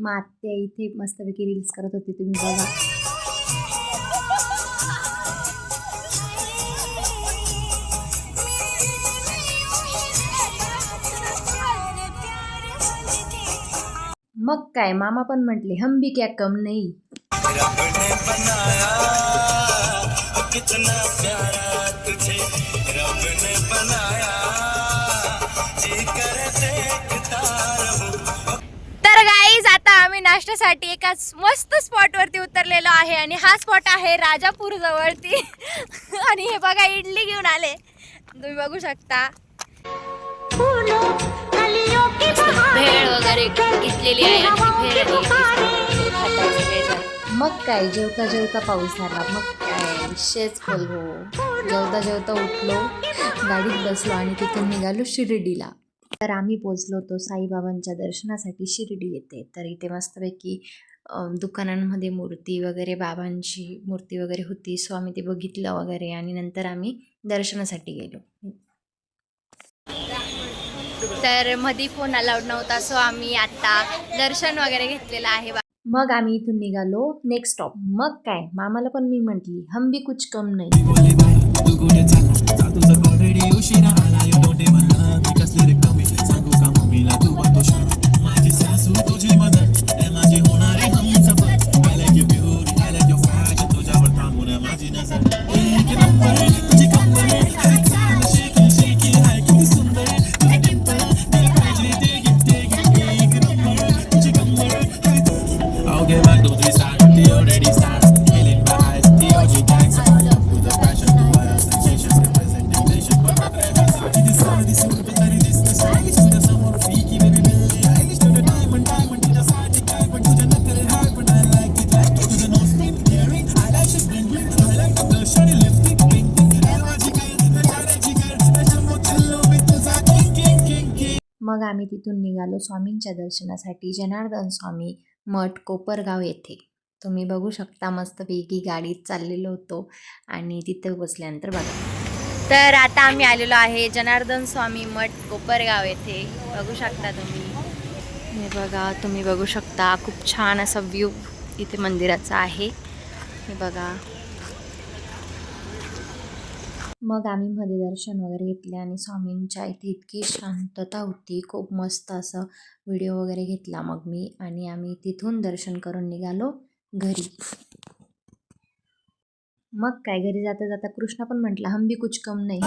मग आत्या इथे मस्तपैकी रील्स करत होती, तुम्ही बघा. मग काय मामा पण म्हटले हम भी क्या कम नहीं. तर गाईज आता आम्ही नाश्त्यासाठी एका मस्त स्पॉट वरती उतरलेलो आहे आणि हा स्पॉट आहे राजापूर जवळती. आणि हे बघा इडली घेऊन आले, तुम्ही बघू शकता. भेळ वगैरे घेतलेली आहे. मग काय जेवता जेवता पाऊस झाला. मग काय विशेष बोलवो. जेवता जेवता उठलो, गाडीत बसलो आणि तिथून निघालो शिर्डीला. तर आम्ही पोचलो होतो साईबाबांच्या दर्शनासाठी. शिर्डी येते तर इथे मस्तपैकी दुकानांमध्ये मूर्ती वगैरे, बाबांची मूर्ती वगैरे होती. सो आम्ही ते बघितलं वगैरे आणि नंतर आम्ही दर्शनासाठी गेलो. तर मध्ये फोन अलाउड नव्हता, सो आम्ही आता दर्शन वगैरे घेतलेलं आहे. मग आम्ही इथून निघालो नेक्स्ट स्टॉप. मग काय मामाला पण मी म्हटली हम भी कुछ कम नाही. मग आम्ही तिथून निघालो स्वामींच्या दर्शनासाठी जनार्दन स्वामी मठ कोपरगाव येथे. तुम्ही बघू शकता मस्तपैकी गाडीत चाललेलो होतो आणि तिथे बसल्यानंतर बघा. तर आता आम्ही आलेलो आहे जनार्दन स्वामी मठ कोपरगाव येथे. बघू शकता तुम्ही. हे बघा, तुम्ही बघू शकता खूप छान असा व्ह्यू इथे मंदिराचा आहे. हे बघा. मग आम्ही मध्ये दर्शन वगैरे घेतले आणि स्वामींच्या इथे इतकी शांतता होती, खूप मस्त असं व्हिडिओ वगैरे घेतला मग मी. आणि आम्ही तिथून दर्शन करून निघालो घरी. मग काय घरी जाता जाता कृष्णा पण म्हटला हम भी कुछ कम नाही.